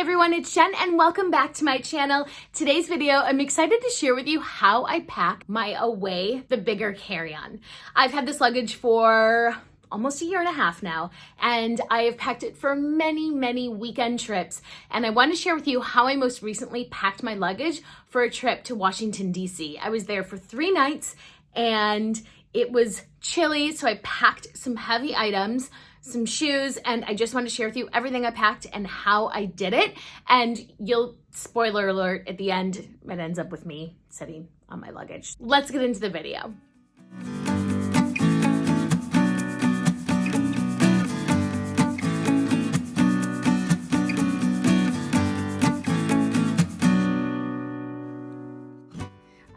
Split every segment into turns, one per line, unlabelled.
everyone, it's Jen and welcome back to my channel. Today's video, I'm excited to share with you how I pack my Away the Bigger carry-on. I've had this luggage for almost a year and a half now, and I have packed it for many weekend trips. And I want to share with you how I most recently packed my luggage for a trip to Washington, D.C. I was there for 3 nights and it was chilly, so I packed some heavy items, some shoes, and I just want to share with you everything I packed and how I did it. And spoiler alert, at the end, it ends up with me sitting on my luggage. Let's get into the video.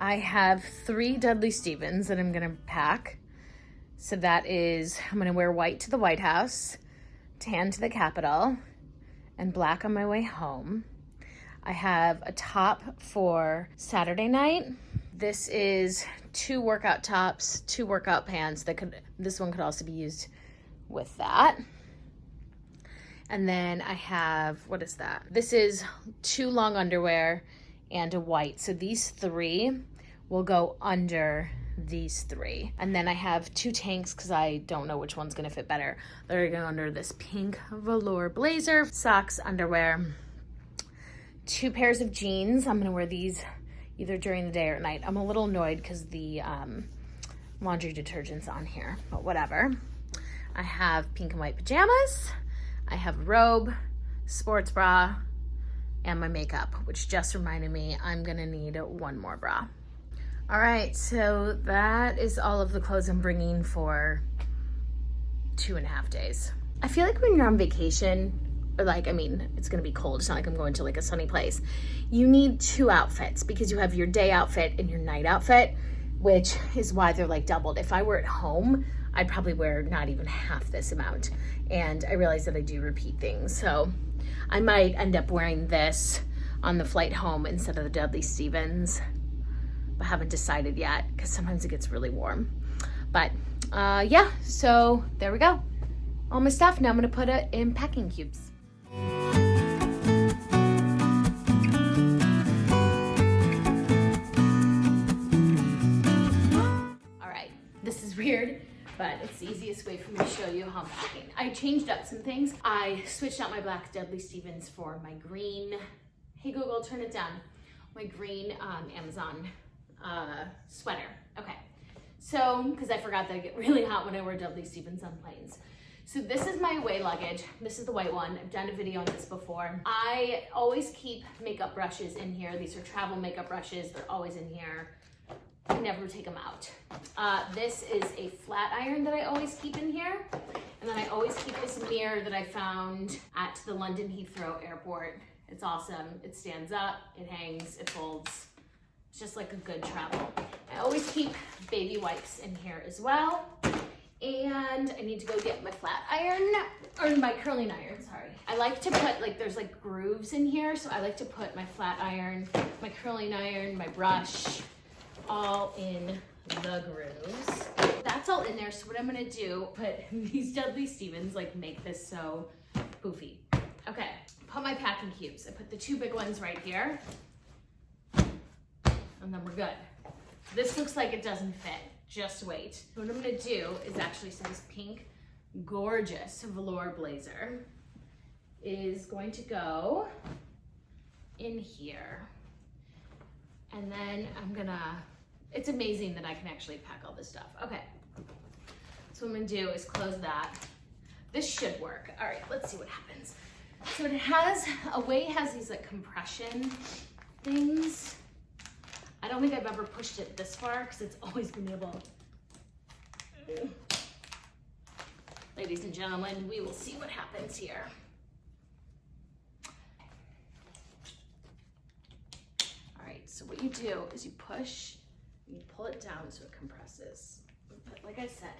I have 3 Dudley Stevens that I'm gonna pack. So that is, I'm gonna wear white to the White House, tan to the Capitol, and black on my way home. I have a top for Saturday night. This is 2 workout tops, 2 workout pants. This one could also be used with that. And then I have, what is that? This is 2 long underwear and a white. So these 3 will go under these 3. And then I have 2 tanks because I don't know which one's gonna fit better. They're gonna go under this pink velour blazer, socks, underwear, 2 pairs of jeans. I'm gonna wear these either during the day or at night. I'm a little annoyed because the laundry detergent's on here, but whatever. I have pink and white pajamas. I have a robe, sports bra, and my makeup, which just reminded me I'm gonna need 1 more bra. All right, so that is all of the clothes I'm bringing for 2.5 days. I feel like when you're on vacation, or it's gonna be cold, it's not like I'm going to like a sunny place, you need 2 outfits because you have your day outfit and your night outfit, which is why they're like doubled. If I were at home, I'd probably wear not even half this amount. And I realize that I do repeat things. So I might end up wearing this on the flight home instead of the Dudley Stevens. I haven't decided yet because sometimes it gets really warm. But yeah, so there we go. All my stuff. Now I'm gonna put it in packing cubes. All right, this is weird, but it's the easiest way for me to show you how I'm packing. I changed up some things. I switched out my black Dudley Stevens for my green, hey Google, turn it down, my green Amazon sweater. Okay, so because I forgot that I get really hot when I wear Dudley Stevens on planes. So this is my Away luggage. This is the white one. I've done a video on this before. I always keep makeup brushes in here. These are travel makeup brushes. They're always in here. I never take them out. This is a flat iron that I always keep in here. And then I always keep this mirror that I found at the London Heathrow airport. It's awesome. It stands up, it hangs, it folds. It's just like a good travel. I always keep baby wipes in here as well. And I need to go get my flat iron, or my curling iron, sorry. I like to put, there's grooves in here, so I like to put my flat iron, my curling iron, my brush, all in the grooves. That's all in there, so what I'm gonna do, put these Dudley Stevens, make this so poofy. Okay, put my packing cubes. I put the 2 big ones right here. And then we're good. This looks like it doesn't fit. Just wait. What I'm gonna do is actually, so this pink, gorgeous velour blazer is going to go in here. And then it's amazing that I can actually pack all this stuff. Okay, so what I'm gonna do is close that. This should work. All right, let's see what happens. So it has, Away has these compression things. I don't think I've ever pushed it this far because it's always been able. Ladies and gentlemen, we will see what happens here. All right, so what you do is you push, you pull it down so it compresses. But like I said,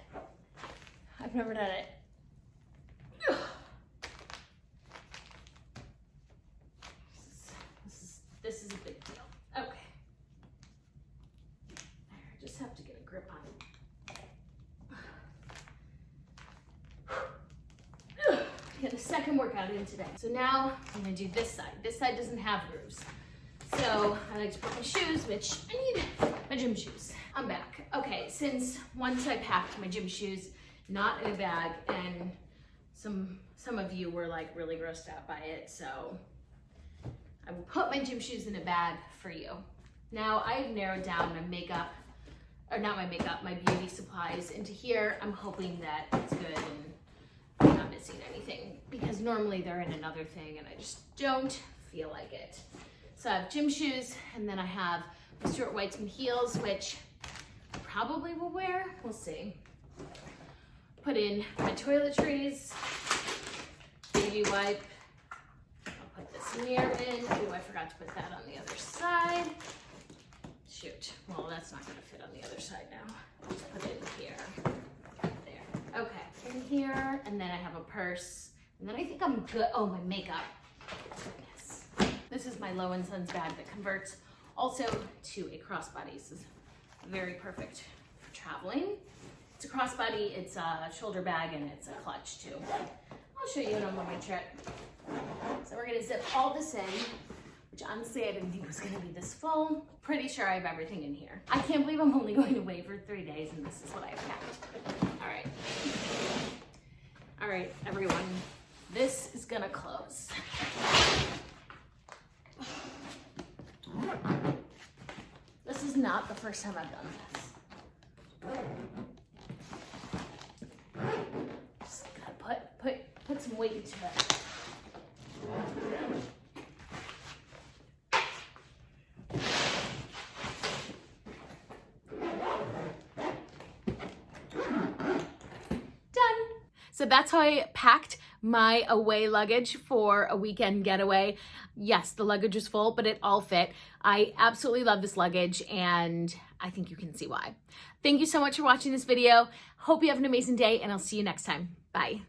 I've never done it. This is a big deal. Okay. I just have to get a grip on it. Get a second workout workout in today. So now I'm gonna do this side. This side doesn't have grooves. So I like to put my shoes, which I need my gym shoes. I'm back. Okay, since once I packed my gym shoes, not in a bag, and some of you were like really grossed out by it, so I will put my gym shoes in a bag for you. Now I've narrowed down my makeup, or not my makeup, my beauty supplies into here. I'm hoping that it's good and I'm not missing anything, because normally they're in another thing and I just don't feel like it. So I have gym shoes, and then I have my Stuart Weitzman heels, which I probably will wear, we'll see. Put in my toiletries, baby wipe. I'll put this mirror in. Oh, I forgot to put that on the other side. Shoot, well, that's not gonna fit on the other side now. I'll just put it in here, there. Okay, in here, and then I have a purse, and then I think I'm good. Oh, my makeup. Yes. This is my Low & Sons bag that converts also to a crossbody. This is very perfect for traveling. It's a crossbody, it's a shoulder bag, and it's a clutch too. I'll show you when I'm on my trip. So we're gonna zip all this in, which honestly I didn't think was gonna be this full. Pretty sure I have everything in here. I can't believe I'm only going away for 3 days and this is what I've packed. All right, everyone, this is gonna close. This is not the first time I've done this. Just gotta put some weight into it. So that's how I packed my away luggage for a weekend getaway. Yes, the luggage was full, but it all fit. I absolutely love this luggage, and I think you can see why. Thank you so much for watching this video. Hope you have an amazing day, and I'll see you next time. Bye.